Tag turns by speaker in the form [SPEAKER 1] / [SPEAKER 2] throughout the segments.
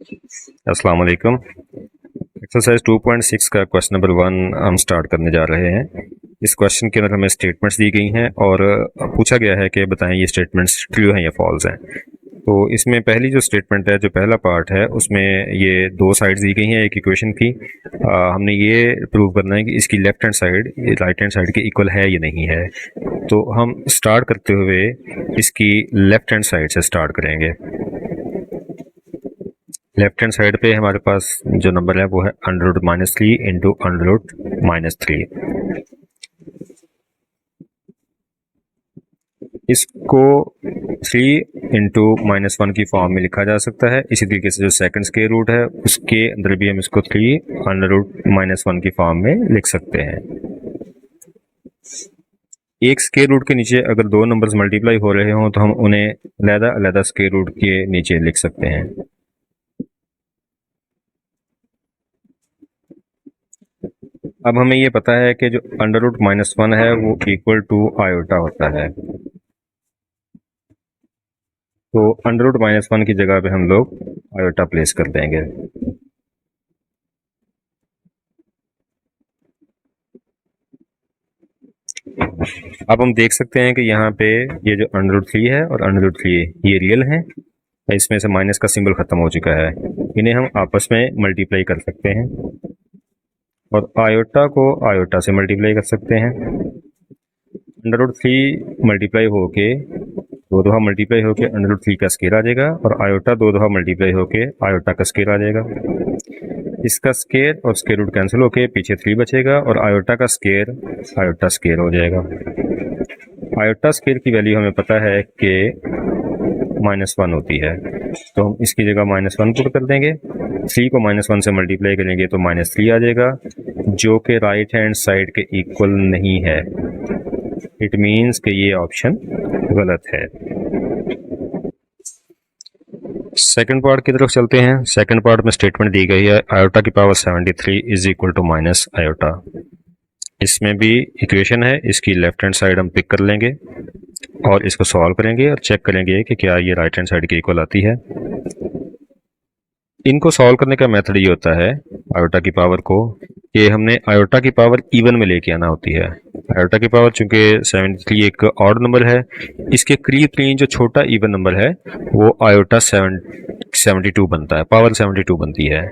[SPEAKER 1] अस्सलाम वालेकुम। एक्सरसाइज 2.6 का क्वेश्चन नंबर 1 हम स्टार्ट करने जा रहे हैं। इस क्वेश्चन के अंदर हमें स्टेटमेंट्स दी गई हैं और पूछा गया है कि बताएं ये स्टेटमेंट्स ट्रू हैं या फॉल्स हैं। तो इसमें पहली जो स्टेटमेंट है, जो पहला पार्ट है, उसमें ये दो साइड्स दी गई हैं एक इक्वेशन की। हमने ये प्रूव करना है कि इसकी left hand side right hand side के इक्वल है या नहीं है। तो हम स्टार्ट करते हुए इसकी लेफ्ट हैंड साइड से स्टार्ट करेंगे। लेफ्ट हैंड साइड पे हमारे पास जो नंबर है वो है √-3 इंटू √-3। इसको 3 इंटू -1 की फॉर्म में लिखा जा सकता है। इसी तरीके से जो सेकंड स्क्वायर रूट है उसके अंदर भी हम इसको 3 √-1 की फॉर्म में लिख सकते हैं। एक स्क्वायर रूट के नीचे अगर दो नंबर्स मल्टीप्लाई हो रहे हों तो हम उन्हें अलग-अलग स्क्वायर रूट के नीचे लिख सकते हैं। अब हमें ये पता है कि जो √-1 है वो इक्वल टू आयोटा होता है। तो √-1 की जगह पे हम लोग आयोटा प्लेस कर देंगे। अब हम देख सकते हैं कि यहाँ पे ये जो √3 है और √3 ये रियल है। इसमें से माइनस का सिंबल खत्म हो चुका है, इन्हें हम आपस में मल्टीप्लाई कर सकते हैं और आयोटा को आयोटा से मल्टीप्लाई कर सकते हैं। √3 मल्टीप्लाई होके दो दफ़ा मल्टीप्लाई होके √3 का स्केयर आ जाएगा और आयोटा दो दफ़ा मल्टीप्लाई होके आयोटा का स्केयर आ जाएगा। इसका स्केयर और स्केयर रूट कैंसिल होके पीछे 3 बचेगा और आयोटा का स्केयर आयोटा स्केयर हो जाएगा। आयोटा स्केयर की वैल्यू हमें पता है कि -1 होती है, तो हम इसकी जगह -1 पुट कर देंगे। 3 को -1 से मल्टीप्लाई करेंगे तो -3 आ जाएगा, जो कि राइट हैंड साइड के इक्वल नहीं है। इट मीन्स कि ये ऑप्शन गलत है। सेकंड पार्ट की तरफ चलते हैं। सेकंड पार्ट में स्टेटमेंट दी गई है आयोटा की power 73 is equal to minus iota. इसमें भी इक्वेशन है, इसकी लेफ्ट हैंड साइड हम पिक कर लेंगे और इसको सॉल्व करेंगे और चेक करेंगे कि क्या ये राइट हैंड साइड की इक्वल आती है। इनको सॉल्व करने का मेथड ये होता है आयोटा की पावर को कि हमने आयोटा की पावर इवन में लेके आना होती है। आयोटा की पावर चूंकि 73 एक ऑड नंबर है, इसके करीब करीब जो छोटा इवन नंबर है वो आयोटा 72 बनता है, पावर 72 बनती है।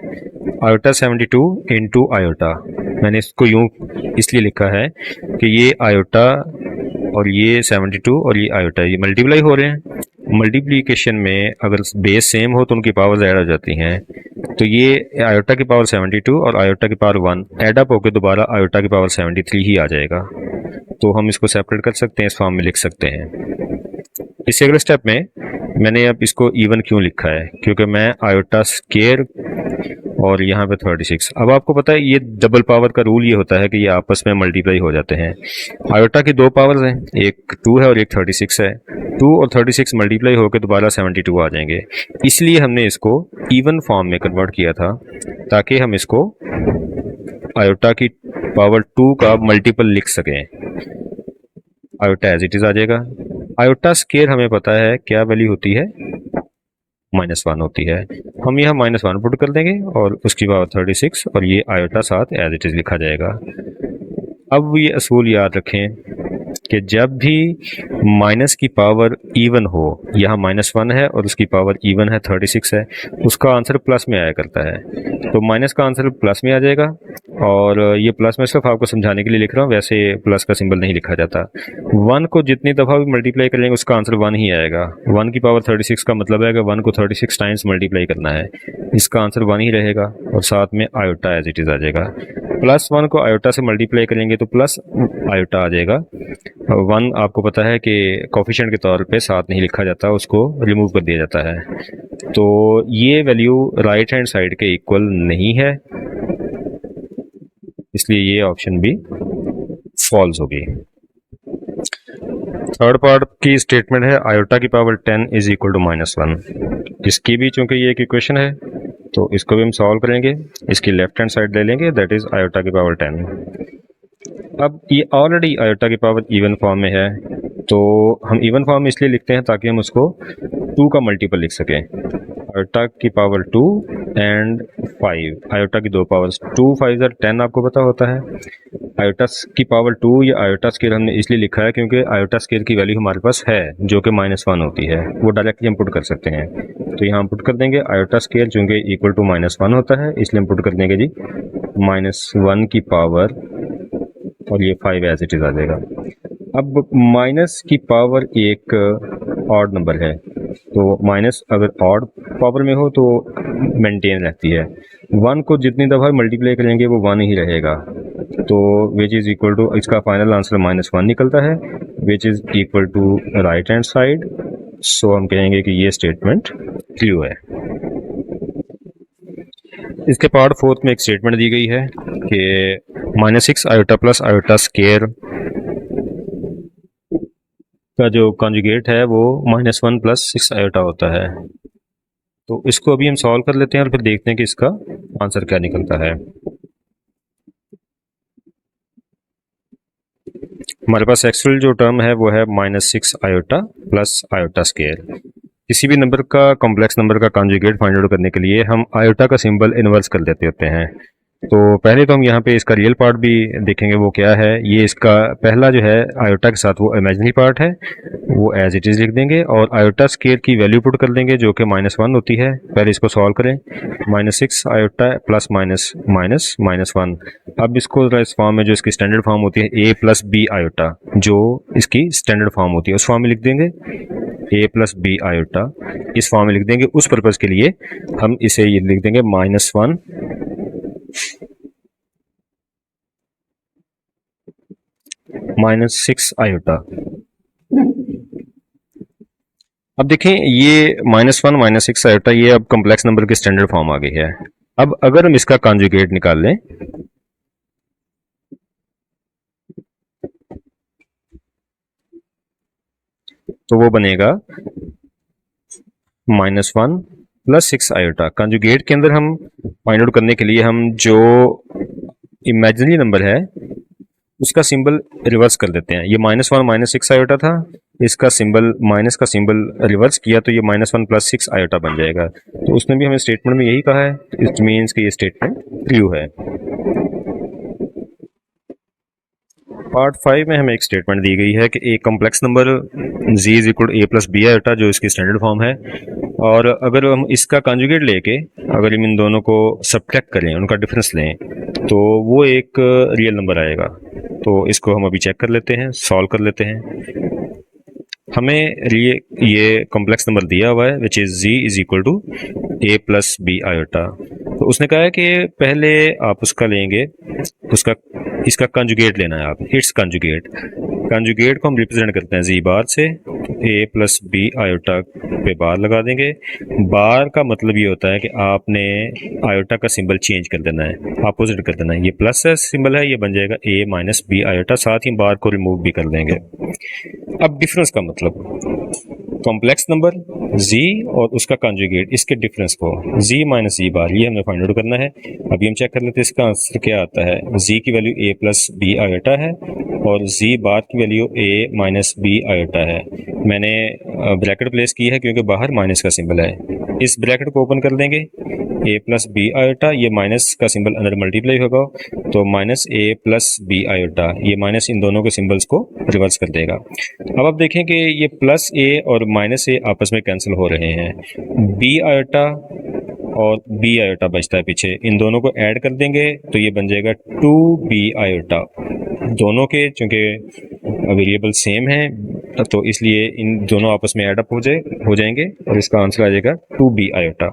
[SPEAKER 1] आयोटा 72 इंटू आयोटा, मैंने इसको यूं इसलिए लिखा है कि ये आयोटा और ये 72 और ये आयोटा ये मल्टीप्लाई हो रहे हैं। मल्टीप्लिकेशन में अगर बेस सेम हो तो उनकी पावर ऐड हो जाती हैं। तो ये आयोटा की पावर 72 और आयोटा की पावर 1 एड अप होकर दोबारा आयोटा की पावर 73 ही आ जाएगा। तो हम इसको सेपरेट कर सकते हैं, इस फॉर्म में लिख सकते हैं। इससे अगले स्टेप में मैंने अब इसको इवन क्यों लिखा है, क्योंकि मैं आयोटा स्केयर और यहाँ पे 36। अब आपको पता है ये डबल पावर का रूल ये होता है कि ये आपस में मल्टीप्लाई हो जाते हैं। आयोटा की दो पावर्स हैं, एक 2 है और एक 36 है। 2 और 36 मल्टीप्लाई होकर दोबारा 72 आ जाएंगे। इसलिए हमने इसको इवन फॉर्म में कन्वर्ट किया था ताकि हम इसको आयोटा की पावर 2 का मल्टीपल लिख सकें। आयोटा एज इट इज आ जाएगा। आयोटा स्केयर हमें पता है क्या वैल्यू होती है, -1 होती है। हम यहाँ -1 पुट कर देंगे और उसकी पावर 36 और ये आयोटा साथ एज इट इज लिखा जाएगा। अब ये असूल याद रखें कि जब भी माइनस की पावर इवन हो, यहाँ -1 है और उसकी पावर इवन है 36 है, उसका आंसर प्लस में आया करता है। तो माइनस का आंसर प्लस में आ जाएगा और ये प्लस में सिर्फ आपको समझाने के लिए लिख रहा हूँ, वैसे प्लस का सिंबल नहीं लिखा जाता। 1 को जितनी दफ़ा भी मल्टीप्लाई करेंगे उसका आंसर 1 ही आएगा। 1 की पावर 36 का मतलब है कि 1 को 36 टाइम्स मल्टीप्लाई करना है, इसका आंसर 1 ही रहेगा और साथ में आयोटा एज इट इज़ आ जाएगा। +1 को आयोटा से मल्टीप्लाई करेंगे तो प्लस आयोटा आ जाएगा। 1 आपको पता है कि कोफिशिएंट के तौर पे साथ नहीं लिखा जाता, उसको रिमूव कर दिया जाता है। तो ये वैल्यू राइट हैंड साइड के इक्वल नहीं है, इसलिए ये ऑप्शन भी फॉल्स होगी। थर्ड पार्ट की स्टेटमेंट है आयोटा की पावर 10 इज इक्वल टू -1। इसकी भी चूंकि ये एक इक्वेशन है तो इसको भी हम सॉल्व करेंगे। इसकी लेफ्ट हैंड साइड ले लेंगे, दैट इज आयोटा की पावर 10। अब ये ऑलरेडी आयोटा की पावर इवन फॉर्म में है, तो हम इवन फॉर्म में इसलिए लिखते हैं ताकि हम उसको 2 का मल्टीपल लिख सकें। आयोटा की पावर 2 एंड 5, आयोटा की 2 पावर्स, 2 5 10 आपको पता होता है। आयोटा की पावर 2 या आयोटा स्केयर हमने इसलिए लिखा है क्योंकि आयोटा स्केयर की वैल्यू हमारे पास है जो कि -1 होती है, वो डायरेक्टली हम पुट कर सकते हैं। तो यहाँ हम पुट कर देंगे आयोटा स्केयर चूँकि इक्वल टू -1 होता है, इसलिए हम पुट कर देंगे जी -1 की पावर, और ये 5 एज इट इज़ आ जाएगा। अब माइनस की पावर एक ऑड नंबर है, तो माइनस अगर ऑड पावर में हो तो मेंटेन रहती है। 1 को जितनी दफ़ा मल्टीप्लाई करेंगे वो 1 ही रहेगा, तो विच इज़ इक्वल टू, इसका फाइनल आंसर -1 निकलता है, which is equal to right hand side. So हम कहेंगे कि ये स्टेटमेंट ट्रू है। इसके पार्ट 4 में एक स्टेटमेंट दी गई है कि -6 आयोटा प्लस आयोटा स्केयर का जो कॉन्जुगेट है वो -1 + 6 आयोटा होता है। तो इसको अभी हम सॉल्व कर लेते हैं और फिर देखते हैं कि इसका आंसर क्या निकलता है। हमारे पास एक्चुअल जो टर्म है वो है -6 आयोटा प्लस आयोटा स्केयर। किसी भी नंबर का, कॉम्प्लेक्स नंबर का कॉन्जुगेट फाइंड आउट करने के लिए हम आयोटा का सिंबल इन्वर्स कर देते होते हैं। तो पहले तो हम यहाँ पे इसका रियल पार्ट भी देखेंगे वो क्या है। ये इसका पहला जो है आयोटा के साथ वो इमेजिनरी पार्ट है, वो एज इट इज़ लिख देंगे और आयोटा स्केयर की वैल्यू पुट कर देंगे जो कि -1 होती है। पहले इसको सॉल्व करें, -6 आयोटा प्लस माइनस माइनस -1। अब इसको इस फॉर्म में जो इसकी स्टैंडर्ड फॉर्म होती है a + b आयोटा, जो इसकी स्टैंडर्ड फॉर्म होती है उस फॉर्म में लिख देंगे, a + b आयोटा इस फॉर्म में लिख देंगे। उस पर्पज़ के लिए हम इसे ये लिख देंगे -1 -6 आयोटा। अब देखें ये -1 -6 आयोटा ये अब कॉम्प्लेक्स नंबर की स्टैंडर्ड फॉर्म आ गई है। अब अगर हम इसका कॉन्जुगेट निकाल लें तो वो बनेगा -1 + 6 आयोटा। कॉन्जुगेट के अंदर हम फाइंड आउट करने के लिए हम जो इमेजिनरी नंबर है उसका सिंबल रिवर्स कर देते हैं। ये -1 -6 आयोटा था, इसका सिंबल माइनस का सिंबल रिवर्स किया तो ये -1 + 6 आयोटा बन जाएगा। तो उसने भी हमें स्टेटमेंट में यही कहा है, इट मीन्स कि ये स्टेटमेंट ट्रू है। पार्ट 5 में हमें एक स्टेटमेंट दी गई है कि एक complex number z is equal a + b iota, जो इसकी स्टैंडर्ड फॉर्म है, और अगर हम इसका कॉन्जुगेट लेके अगर हम इन दोनों को सब्ट्रैक्ट करें, उनका डिफरेंस लें, तो वो एक रियल नंबर आएगा। तो इसको हम अभी चेक कर लेते हैं, सॉल्व कर लेते हैं। हमें ये कॉम्प्लेक्स नंबर दिया हुआ है which is z is equal to a + b iota. तो उसने कहा है कि पहले आप उसका लेंगे, उसका इसका कंजुगेट लेना है आप, इट्स कंजुगेट। कंजुगेट को हम रिप्रेजेंट करते हैं जी बार से, a + b आयोटा पे बार लगा देंगे। बार का मतलब ये होता है कि आपने आयोटा का सिंबल चेंज कर देना है, अपोजिट कर देना है। ये प्लस है सिंबल है, ये बन जाएगा a - b आयोटा, साथ ही बार को रिमूव भी कर देंगे। अब डिफरेंस का मतलब, कॉम्प्लेक्स नंबर z और उसका कॉन्जुगेट, इसके डिफरेंस को z - z बार, ये हमें फाइंड आउट करना है। अभी हम चेक कर लेते हैं इसका आंसर क्या आता है। z की वैल्यू a + b आयोटा है और z बार की वैल्यू a - b आयोटा है। मैंने ब्रैकेट प्लेस की है क्योंकि बाहर माइनस का सिंबल है। इस ब्रैकेट को ओपन कर देंगे, a + b आयोटा, ये माइनस का सिंबल अंदर मल्टीप्लाई होगा तो -a + b आयोटा, ये माइनस इन दोनों के सिंबल्स को रिवर्स कर देगा। अब आप देखें कि ये +a और -a आपस में कैंसिल हो रहे हैं, b आयोटा और b आयोटा बचता है पीछे, इन दोनों को ऐड कर देंगे तो ये बन जाएगा 2b आयोटा। दोनों के चूंकि वेरिएबल सेम है तो इसलिए इन दोनों आपस में ऐड अप हो जाएंगे और इसका आंसर आ जाएगा 2b आयोटा।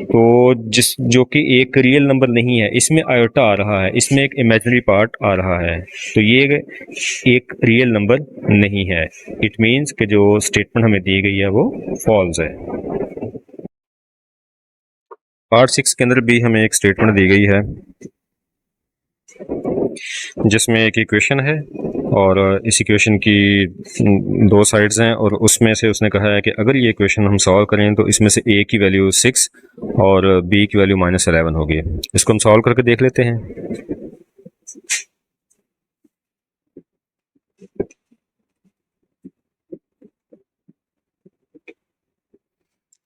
[SPEAKER 1] तो जो कि एक रियल नंबर नहीं है, इसमें आयोटा आ रहा है, इसमें एक इमेजिनरी पार्ट आ रहा है, तो ये एक रियल नंबर नहीं है। इट मीन्स कि जो स्टेटमेंट हमें दी गई है वो फॉल्स है। पार्ट 6 के अंदर भी हमें एक स्टेटमेंट दी गई है जिसमें एक इक्वेशन है और इस इक्वेशन की 2 साइड्स हैं और उसमें से उसने कहा है कि अगर ये इक्वेशन हम सॉल्व करें तो इसमें से a की वैल्यू 6 और b की वैल्यू -11 होगी। इसको हम सॉल्व करके देख लेते हैं।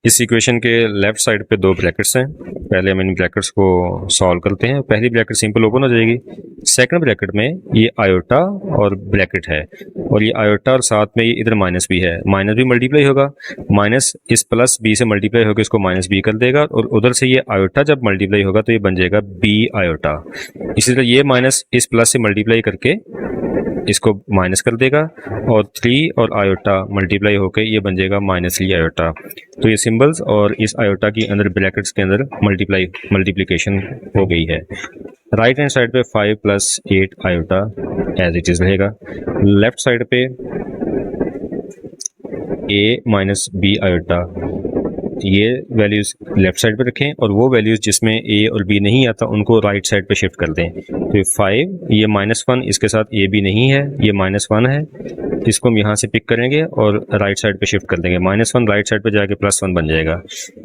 [SPEAKER 1] इस इक्वेशन के लेफ्ट साइड पे दो ब्रैकेट्स हैं। पहले हम इन ब्रैकेट्स को सॉल्व करते हैं। पहली ब्रैकेट सिंपल ओपन हो जाएगी। सेकंड ब्रैकेट में ये आयोटा और ब्रैकेट है, और ये आयोटा और साथ में ये इधर माइनस भी है। माइनस भी मल्टीप्लाई होगा, माइनस इस प्लस बी से मल्टीप्लाई होकर इसको माइनस बी कर देगा, और उधर से ये आयोटा जब मल्टीप्लाई होगा तो ये बन जाएगा बी आयोटा। इसी तरह ये माइनस इस प्लस से मल्टीप्लाई करके इसको माइनस कर देगा, और 3 और आयोटा मल्टीप्लाई होकर ये बन जाएगा -3 आयोटा। तो ये सिंबल्स और इस आयोटा की अंदर ब्रैकेट्स के अंदर मल्टीप्लिकेशन हो गई है। राइट हैंड साइड पे 5 + 8 आयोटा एज इट इज रहेगा। लेफ्ट साइड पे a - b आयोटा, ये वैल्यूज लेफ्ट साइड पे रखें, और वो वैल्यूज जिसमें a और b नहीं आता उनको राइट साइड पे शिफ्ट कर दें। तो 5, ये -1, इसके साथ a b नहीं है, ये -1 है, इसको हम यहाँ से पिक करेंगे और राइट साइड पे शिफ्ट कर देंगे। -1 राइट साइड पे जाके +1 बन जाएगा।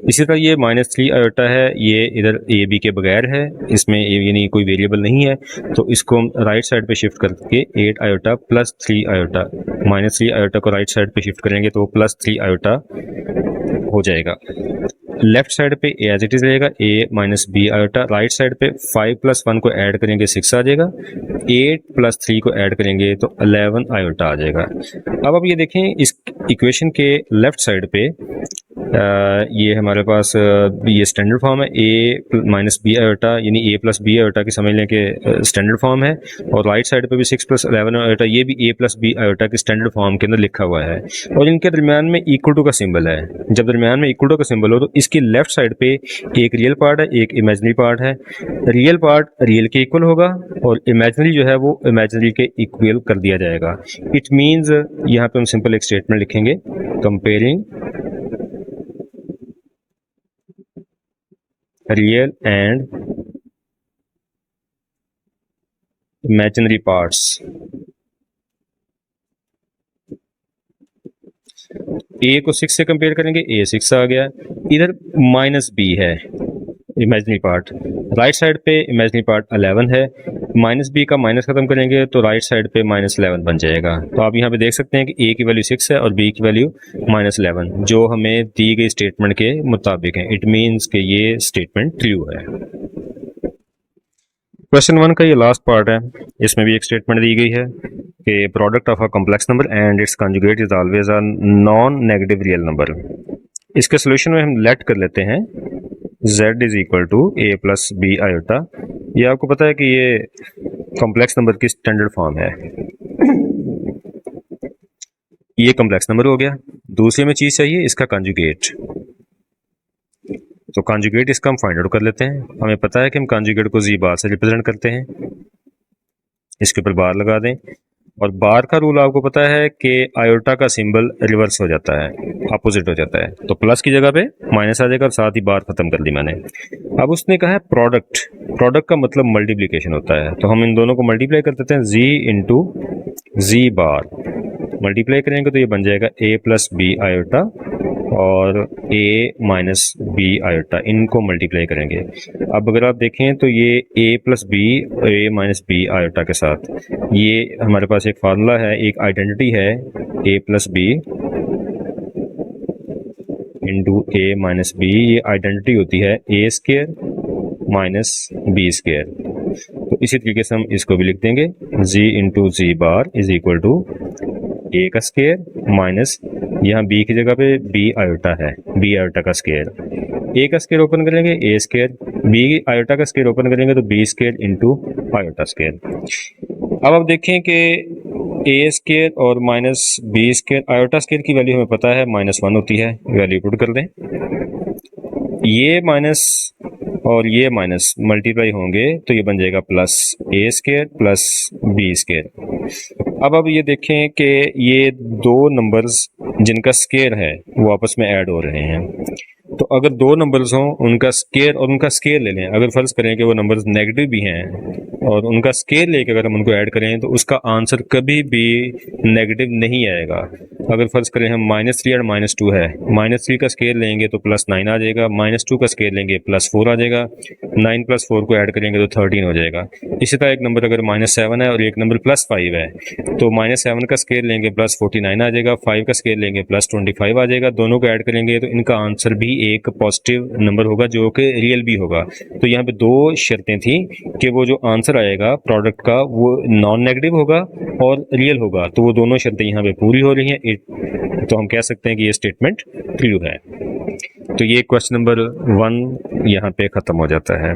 [SPEAKER 1] इसी तरह ये -3 आयोटा है, ये इधर a b के बगैर है, इसमें यानी कोई वेरिएबल नहीं है, तो इसको हम राइट साइड पे शिफ्ट करके 8 आयोटा +3 आयोटा, -3 आयोटा को राइट साइड पे शिफ्ट करेंगे तो +3 आयोटा हो जाएगा। लेफ्ट साइड पे एज इट इज रहेगा a - b iota. Right side पे 5 + 1 को ऐड करेंगे 6 आ जाएगा, 8 + 3 को ऐड करेंगे तो 11 आयोटा आ जाएगा। अब आप ये देखें इस इक्वेशन के लेफ्ट साइड पे ये हमारे पास ये स्टैंडर्ड फॉर्म है a - b आयोटा, यानी a + b आयोटा की समझ लें कि स्टैंडर्ड फॉर्म है, और राइट साइड पे भी 6 + 11 आयोटा, ये भी a + b आयोटा की स्टैंडर्ड फॉर्म के अंदर लिखा हुआ है, और इनके दरमियान में इक्वल टू का सिंबल है। जब दरमियान में इक्वल टू का सिंबल हो तो इसकी लेफ्ट साइड पे एक रियल पार्ट है, एक इमेजिनरी पार्ट है। रियल पार्ट रियल के इक्वल होगा, और इमेजिनरी जो है वो इमेजिनरी के इक्वल कर दिया जाएगा। इट मीन्स यहाँ पे हम सिंपल एक स्टेटमेंट लिखेंगे, comparing real and imaginary parts। a को 6 से कंपेयर करेंगे, a 6 आ गया, इधर -b है इमेजिनरी पार्ट, राइट साइड पे इमेजिनरी पार्ट 11 है, -b का माइनस खत्म करेंगे तो राइट साइड पे -11 बन जाएगा। तो आप यहाँ पे देख सकते हैं कि a की वैल्यू 6 है और b की वैल्यू -11, जो हमें दी गई स्टेटमेंट के मुताबिक है। इट मीन्स कि ये स्टेटमेंट ट्रू है। क्वेश्चन 1 का ये लास्ट पार्ट है, इसमें भी एक स्टेटमेंट दी गई है कि product of a complex number and it's conjugate is always a non negative real number. इसके सोल्यूशन में हम लेट कर लेते हैं z = a + b आयोटा। ये आपको पता है कि ये कॉम्प्लेक्स नंबर की स्टैंडर्ड फॉर्म है। ये कॉम्प्लेक्स नंबर हो गया। दूसरी में चीज चाहिए इसका कंजुगेट, तो कंजुगेट इसका हम फाइंड आउट कर लेते हैं। हमें पता है कि हम कंजुगेट को z बार से रिप्रेजेंट करते हैं, इसके ऊपर बार लगा दें, और बार का रूल आपको पता है कि आयोटा का सिंबल रिवर्स हो जाता है, अपोजिट हो जाता है, तो प्लस की जगह पे माइनस आ जाएगा, और साथ ही बार खत्म कर दी मैंने। अब उसने कहा है प्रोडक्ट, प्रोडक्ट का मतलब मल्टीप्लिकेशन होता है, तो हम इन दोनों को मल्टीप्लाई कर देते हैं, z × z बार मल्टीप्लाई करेंगे तो ये बन जाएगा a + b आयोटा और a - b आयोटा, इनको मल्टीप्लाई करेंगे। अब अगर आप देखें तो ये a + b, a - b iota के साथ ये हमारे पास एक फार्मूला है, एक आइडेंटिटी है, a + b × a - b। ये आइडेंटिटी होती है a² - b²। तो इसी तरीके से हम इसको भी लिख देंगे, z × z बार = a का स्क्वायर माइनस, यहाँ b की जगह पे b आयोटा है, b आयोटा का स्क्वायर, a का स्क्वायर ओपन करेंगे a², b आयोटा का स्क्वायर ओपन करेंगे तो b² × आयोटा स्क्वायर। अब आप देखें कि a² और -b² आयोटा स्क्वायर की वैल्यू हमें पता है -1 होती है, वैल्यू पुट कर दें। ये माइनस और ये माइनस मल्टीप्लाई होंगे तो ये बन जाएगा +a² + b²। अब ये देखें कि ये दो नंबर्स जिनका स्क्वायर है वो आपस में ऐड हो रहे हैं, तो अगर दो नंबर्स हों उनका स्क्वायर और उनका स्क्वायर ले लें, अगर फर्ज करें कि वो नंबर्स नेगेटिव भी हैं और उनका स्क्वायर लेके अगर हम उनको ऐड करें तो उसका आंसर कभी भी नेगेटिव नहीं आएगा। अगर फर्ज करें हम -3 और -2 है, -3 का स्क्वायर लेंगे तो +9 आ जाएगा, -2 का स्क्वायर लेंगे +4 आ जाएगा, 9 प्लस 4 को ऐड करेंगे तो 13 हो जाएगा। इसी तरह एक नंबर अगर -7 है और एक नंबर +5 है तो -7 का स्केयर लेंगे +49 आ जाएगा, 5 का स्केयर लेंगे +25 आ जाएगा। दोनों को ऐड करेंगे तो इनका आंसर भी एक पॉजिटिव नंबर होगा जो कि रियल भी होगा। तो यहाँ पे दो शर्तें थी कि वो जो आंसर आएगा प्रोडक्ट का वो नॉन नेगेटिव होगा और रियल होगा, तो वो दोनों शर्तें यहाँ पे पूरी हो रही हैं। तो हम कह सकते हैं कि ये स्टेटमेंट ट्रू है। तो ये क्वेश्चन नंबर 1 यहाँ पे ख़त्म हो जाता है।